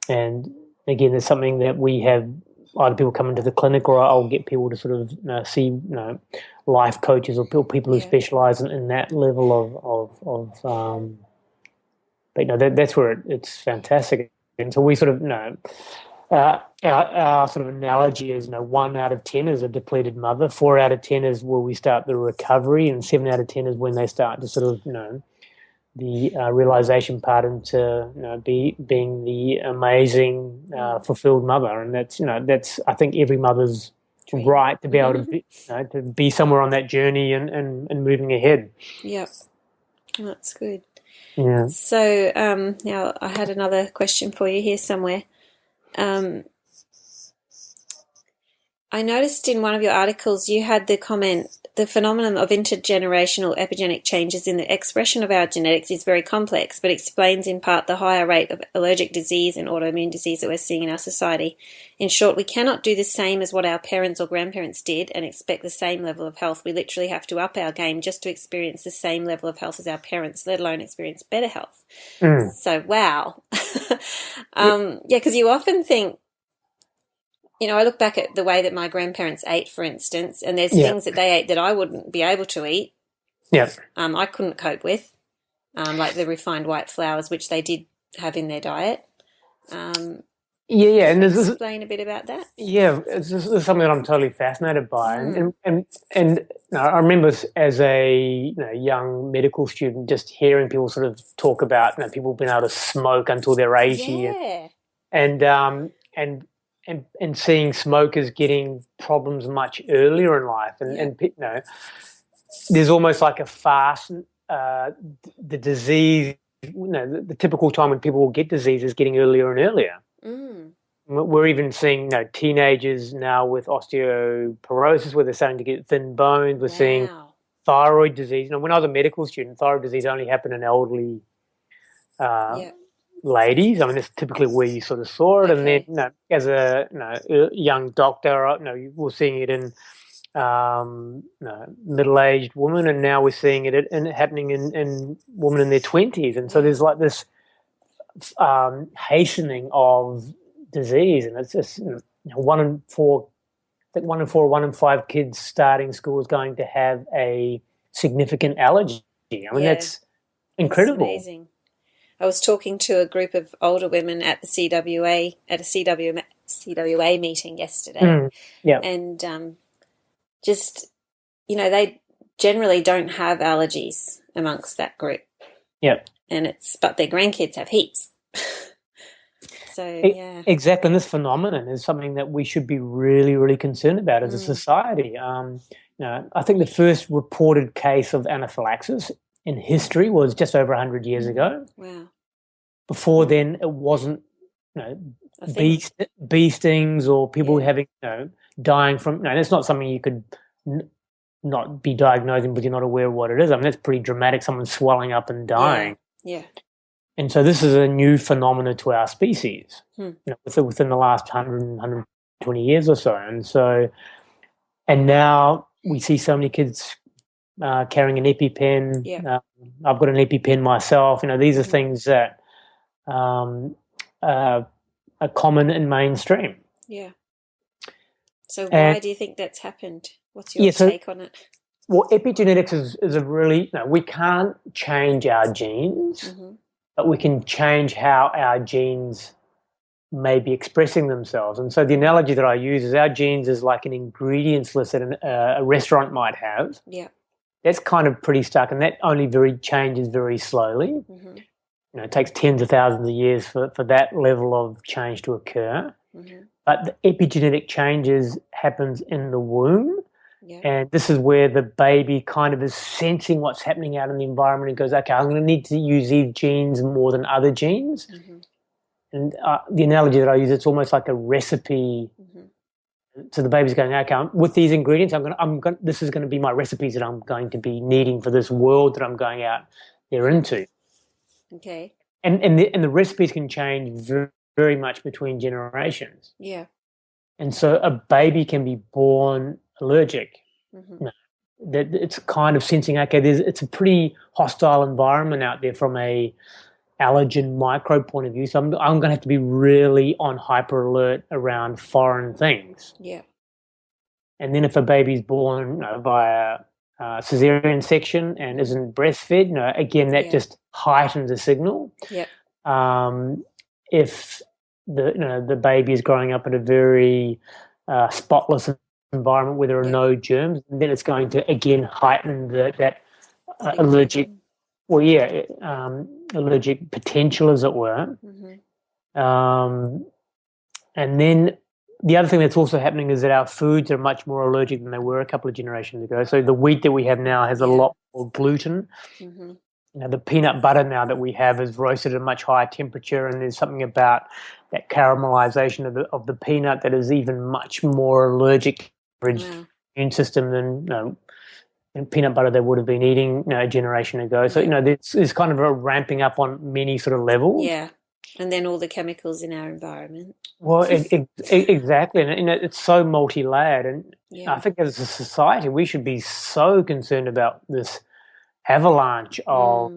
And again, there's something that we have. Either people come into the clinic, or I'll get people to sort of see life coaches or people who specialize in that level of but that's where it's fantastic. And so we sort of our sort of analogy is 1 out of 10 is a depleted mother, 4 out of 10 is where we start the recovery, and 7 out of 10 is when they start to sort of the realization part into being the amazing fulfilled mother. And that's I think every mother's right to be able to be somewhere on that journey and moving ahead. Yep, that's good. Yeah. So now I had another question for you here somewhere. I noticed in one of your articles you had the comment, the phenomenon of intergenerational epigenetic changes in the expression of our genetics is very complex, but explains in part the higher rate of allergic disease and autoimmune disease that we're seeing in our society. In short, we cannot do the same as what our parents or grandparents did and expect the same level of health. We literally have to up our game just to experience the same level of health as our parents, let alone experience better health. So, wow. Because you often think, I look back at the way that my grandparents ate, for instance, and there's things that they ate that I wouldn't be able to eat. Yeah. I couldn't cope with, like the refined white flours, which they did have in their diet. And there's explain a bit about that. Yeah, it's something that I'm totally fascinated by, and I remember as a young medical student just hearing people sort of talk about people being able to smoke until they're 80, and seeing smokers getting problems much earlier in life, and there's almost like a fast. The disease, the typical time when people will get disease is getting earlier and earlier. We're even seeing teenagers now with osteoporosis where they're starting to get thin bones. We're seeing thyroid disease. When I was a medical student, thyroid disease only happened in elderly ladies. I mean, that's typically where you sort of saw it. Okay. And then, as a young doctor, you were seeing it in middle-aged women, and now we're seeing it happening in women in their 20s. And so there's like this hastening of disease, and it's just 1 in 4. I think 1 in 4, 1 in 5 kids starting school is going to have a significant allergy. I mean, that's incredible. That's amazing. I was talking to a group of older women at the CWA at a CWA meeting yesterday, and just they generally don't have allergies amongst that group. Yeah, but their grandkids have heaps. So exactly. And this phenomenon is something that we should be really, really concerned about as a society. I think the first reported case of anaphylaxis in history was just over 100 years ago. Wow. Before then, it wasn't bee stings or people having dying from. That's not something you could not be diagnosing, but you're not aware of what it is. I mean, that's pretty dramatic. Someone swelling up and dying. Yeah. And so this is a new phenomenon to our species, within the last 120 years or so. And now we see so many kids carrying an EpiPen. Yeah. I've got an EpiPen myself. These are things that are common in mainstream. Yeah. So why do you think that's happened? What's your take on it? Well, epigenetics is a really, we can't change our genes, but we can change how our genes may be expressing themselves. And so the analogy that I use is our genes is like an ingredients list that a restaurant might have. Yeah. That's kind of pretty stuck, and that only changes very slowly. It takes tens of thousands of years for that level of change to occur. But the epigenetic changes happens in the womb. Yeah. And this is where the baby kind of is sensing what's happening out in the environment and goes, okay, I'm going to need to use these genes more than other genes. And the analogy that I use, it's almost like a recipe. So the baby's going, okay, with these ingredients, this is going to be my recipes that I'm going to be needing for this world that I'm going out there into. Okay. And the recipes can change very, very much between generations. Yeah. And so a baby can be born allergic. That it's kind of sensing, okay, it's a pretty hostile environment out there from a allergen microbe point of view. So I'm going to have to be really on hyper alert around foreign things. Yeah. And then if a baby's born via cesarean section and isn't breastfed, again, that just heightens the signal. Yeah. If the baby is growing up in a very spotless environment where there are no germs, then it's going to again heighten that allergic. Allergic potential, as it were. And then the other thing that's also happening is that our foods are much more allergic than they were a couple of generations ago. So the wheat that we have now has a lot more gluten. The peanut butter now that we have is roasted at a much higher temperature, and there's something about that caramelization of the peanut that is even much more allergic to the immune system than peanut butter they would have been eating a generation ago. So, there's kind of a ramping up on many sort of levels. Yeah. And then all the chemicals in our environment. Well, exactly. And, it's so multi-layered. And I think as a society, we should be so concerned about this avalanche of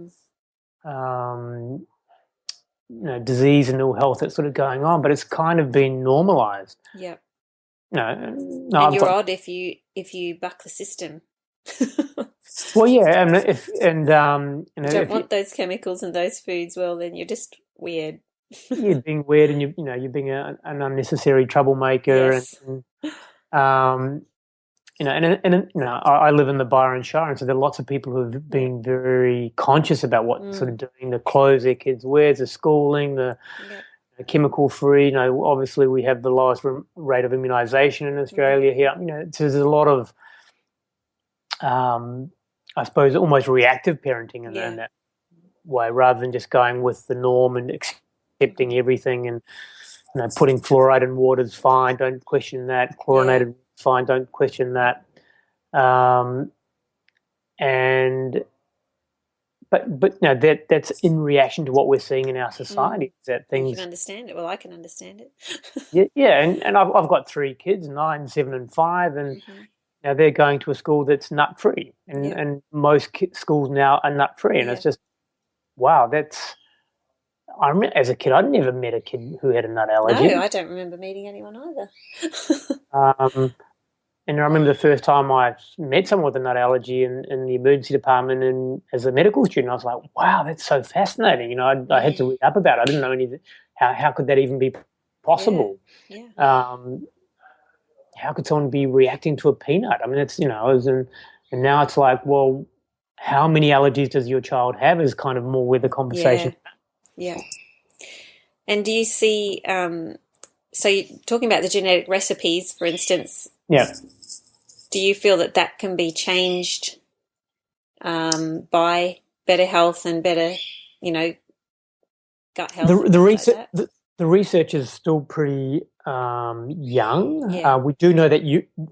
disease and ill health that's sort of going on. But it's kind of been normalized. Yeah. And you're odd if you buck the system. Well, yeah, you don't want those chemicals in those foods. Well, then you're just weird. You're being weird, and you're being an unnecessary troublemaker. Yes. And I live in the Byron Shire, and so there are lots of people who have been very conscious about what sort of doing, the clothes their kids wear, the schooling, the chemical free. Obviously we have the lowest rate of immunisation in Australia here. So there's a lot of I suppose almost reactive parenting in that way, rather than just going with the norm and accepting everything and putting fluoride in water is fine, don't question that. Chlorinated fine, don't question that. and but no, that's in reaction to what we're seeing in our society. That You things, can understand it. Well, I can understand it. yeah, and I've got 3 kids, 9, 7, and 5, and now they're going to a school that's nut free, and most schools now are nut free, and it's just wow. I remember as a kid, I'd never met a kid who had a nut allergy. No, I don't remember meeting anyone either. And I remember the first time I met someone with a nut allergy in the emergency department, and as a medical student, I was like, wow, that's so fascinating. You know, I had to read up about it. I didn't know anything. How could that even be possible? Yeah. How could someone be reacting to a peanut? I mean, it's, you know, and now it's like, well, how many allergies does your child have is kind of more where the conversation. Yeah. And do you see, so you're talking about the genetic recipes, for instance. Yeah. Do you feel that can be changed by better health and better, you know, gut health? The research is still pretty young. Yeah. We do know that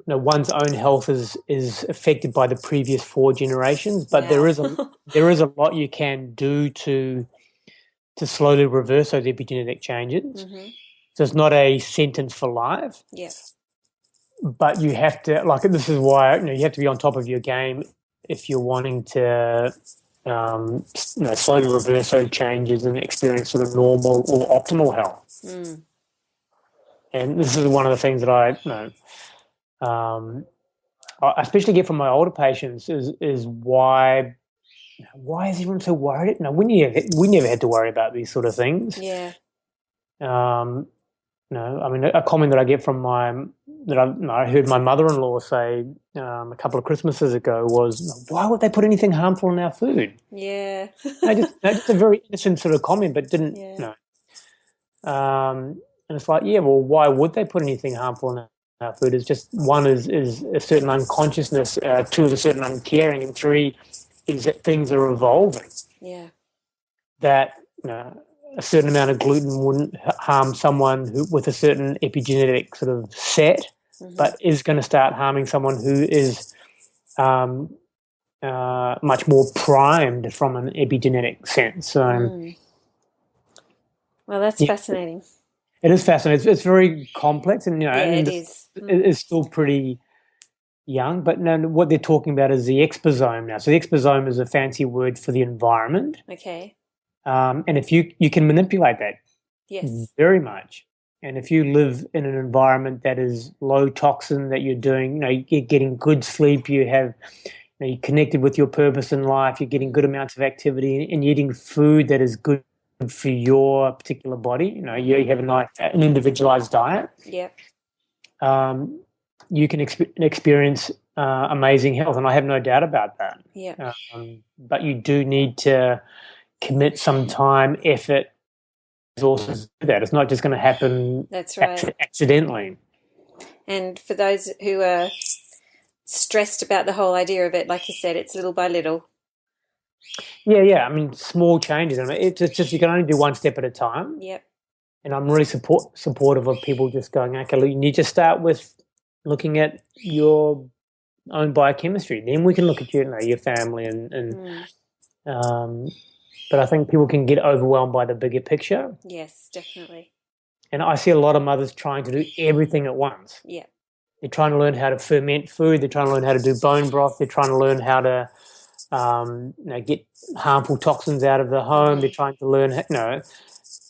one's own health is affected by the previous 4 generations, but there is a lot you can do to slowly reverse those epigenetic changes. So it's not a sentence for life. Yeah. But you have to, like, this is why you have to be on top of your game if you're wanting to slowly reverse those changes and experience sort of normal or optimal health. And this is one of the things that I especially get from my older patients is why is everyone so worried? No, we never had to worry about these sort of things. Yeah. I mean, a comment that I get from I heard my mother-in-law say a couple of Christmases ago was, why would they put anything harmful in our food? Yeah. just a very innocent sort of comment, but didn't, and it's like, yeah, well, why would they put anything harmful in our food? It's just, 1 is a certain unconsciousness, 2 is a certain uncaring, and 3 is that things are evolving. Yeah. That, a certain amount of gluten wouldn't harm someone with a certain epigenetic sort of set, but is going to start harming someone who is much more primed from an epigenetic sense. So, well, that's fascinating. It is fascinating. It's very complex, and it is. It is still pretty young. But now what they're talking about is the exposome now. So the exposome is a fancy word for the environment. Okay. And if you can manipulate that, very much. And if you live in an environment that is low toxin, that you're doing, you're getting good sleep, you're connected with your purpose in life, you're getting good amounts of activity, and you're eating food that is good for your particular body. You have an individualized diet. Yeah. You can experience amazing health, and I have no doubt about that. Yeah. But you do need to commit some time, effort, resources to that. It's not just going to happen. That's right. Accidentally. And for those who are stressed about the whole idea of it, like you said, it's little by little. Yeah. I mean, small changes. I mean, it's just you can only do 1 step at a time. Yep. And I'm really supportive of people just going, okay, look, you need to start with looking at your own biochemistry. Then we can look at your family and but I think people can get overwhelmed by the bigger picture. Yes, definitely. And I see a lot of mothers trying to do everything at once. Yeah. They're trying to learn how to ferment food. They're trying to learn how to do bone broth. They're trying to learn how to get harmful toxins out of the home. They're trying to learn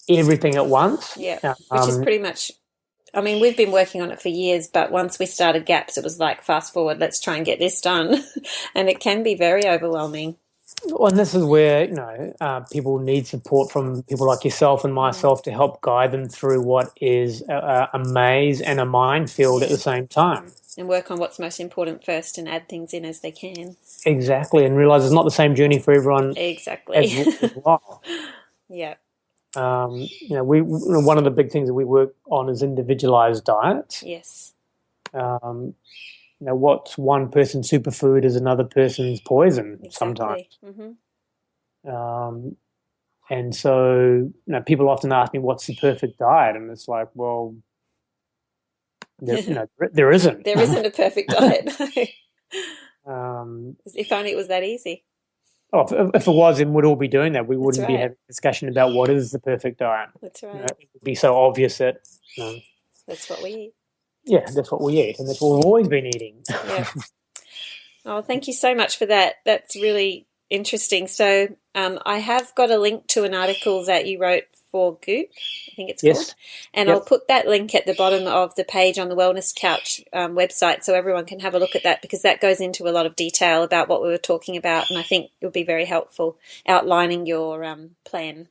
everything at once. Yeah, which is pretty much, I mean, we've been working on it for years, but once we started GAPS, it was like, fast forward, let's try and get this done. And it can be very overwhelming. Well, and this is where, people need support from people like yourself and myself to help guide them through what is a maze and a minefield at the same time. And work on what's most important first and add things in as they can. Exactly, and realise it's not the same journey for everyone. Exactly. As well. Yeah. One of the big things that we work on is individualized diet. Yes. What's one person's superfood is another person's poison. Exactly. Sometimes. Mm-hmm. And so, people often ask me, what's the perfect diet? And it's like, well, there isn't. There isn't a perfect diet. If only it was that easy. Oh, if it was, then we'd all be doing that. We wouldn't be right. having a discussion about what is the perfect diet. That's right. It would be so obvious that that's what we eat. Yeah, that's what we eat, and that's what we've always been eating. Yeah. Oh, thank you so much for that. That's really interesting. So I have got a link to an article that you wrote for Goop, I think it's called. And I'll put that link at the bottom of the page on the Wellness Couch website so everyone can have a look at that, because that goes into a lot of detail about what we were talking about, and I think it will be very helpful outlining your plan.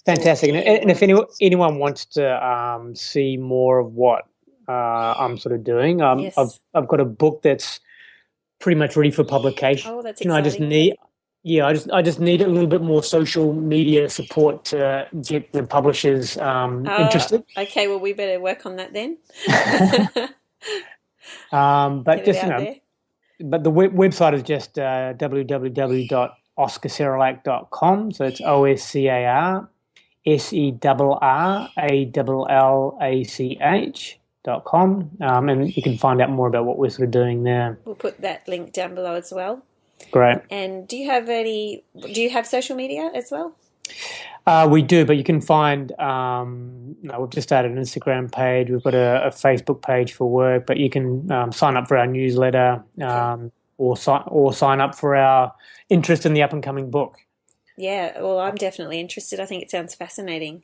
Fantastic. And if anyone wants to see more of what I'm sort of doing, I've got a book that's pretty much ready for publication. Oh, that's exciting. I just need a little bit more social media support to get the publishers interested. Okay, well, we better work on that then. But just but the website is just www.oscarserrallach.com. So it's OSCARSERRALLACH.com, and you can find out more about what we're sort of doing there. We'll put that link down below as well. Great. And do you have social media as well? We do, but you can find, we've just started an Instagram page. We've got a Facebook page for work, but you can sign up for our newsletter or sign up for our interest in the up-and-coming book. Yeah, well, I'm definitely interested. I think it sounds fascinating.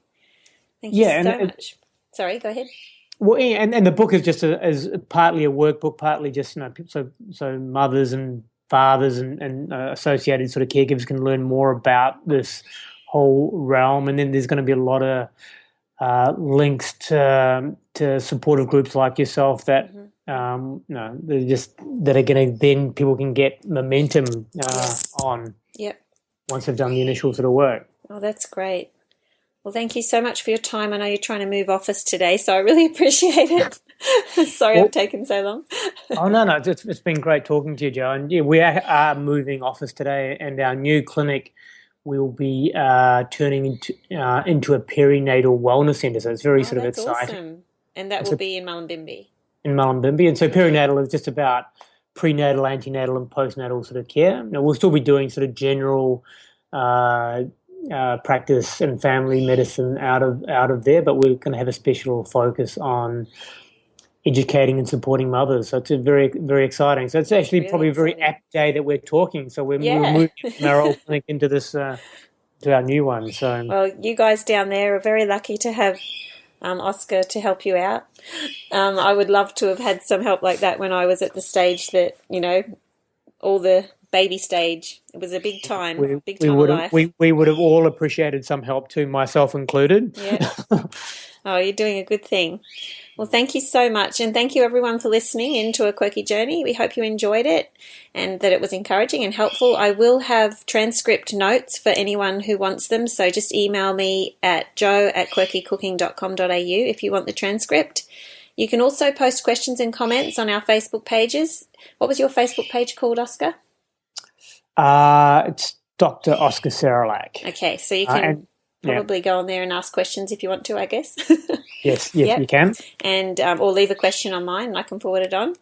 Thank you so much. Sorry, go ahead. Well, and the book is just as partly a workbook, partly just so mothers and fathers and associated sort of caregivers can learn more about this whole realm. And then there's going to be a lot of links to supportive groups like yourself that that are going to then people can get momentum on. Yep. Once they've done the initial sort of work. Oh, that's great. Well, thank you so much for your time. I know you're trying to move office today, so I really appreciate it. Sorry I've taken so long. Oh, no, it's been great talking to you, Jo. And we are moving office today, and our new clinic will be turning into a perinatal wellness centre, so it's very sort of exciting. Awesome. And that will be in Mullumbimby. In Mullumbimby, and so perinatal is just about prenatal, antenatal, and postnatal sort of care. Now, we'll still be doing sort of general practice and family medicine out of there, but we're going to have a special focus on educating and supporting mothers. So it's very, very exciting. So it's actually really probably exciting. A very apt day that we're talking. So we're moving from our old clinic into this to our new one. So well, you guys down there are very lucky to have Oscar to help you out. I would love to have had some help like that when I was at the stage that, all the baby stage. It was a big time of life. We would have all appreciated some help too, myself included. Yeah. Oh, you're doing a good thing. Well, thank you so much, and thank you everyone for listening into A Quirky Journey. We hope you enjoyed it and that it was encouraging and helpful. I will have transcript notes for anyone who wants them, so just email me at jo@quirkycooking.com.au if you want the transcript. You can also post questions and comments on our Facebook pages. What was your Facebook page called, Oscar? It's Dr. Oscar Serrallach. Okay, so you can probably go on there and ask questions if you want to, I guess. Yes, you can. And or leave a question on mine and I can forward it on.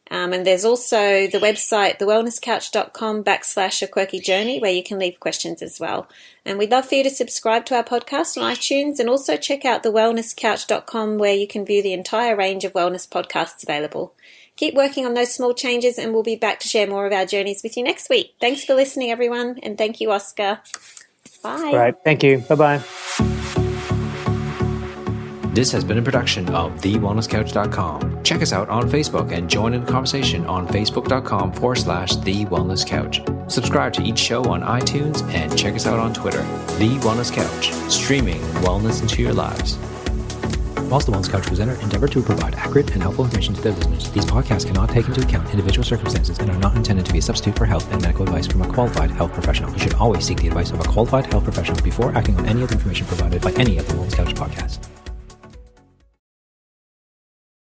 And there's also the website, thewellnesscouch.com/A Quirky Journey, where you can leave questions as well. And we'd love for you to subscribe to our podcast on iTunes, and also check out thewellnesscouch.com, where you can view the entire range of wellness podcasts available. Keep working on those small changes, and we'll be back to share more of our journeys with you next week. Thanks for listening, everyone, and thank you, Oscar. Bye. Right, thank you. Bye-bye. This has been a production of TheWellnessCouch.com. Check us out on Facebook and join in the conversation on Facebook.com/TheWellnessCouch. Subscribe to each show on iTunes and check us out on Twitter. The Wellness Couch, streaming wellness into your lives. Whilst the Wellness Couch presenter endeavor to provide accurate and helpful information to their listeners, these podcasts cannot take into account individual circumstances and are not intended to be a substitute for health and medical advice from a qualified health professional. You should always seek the advice of a qualified health professional before acting on any of the information provided by any of the Wellness Couch podcasts.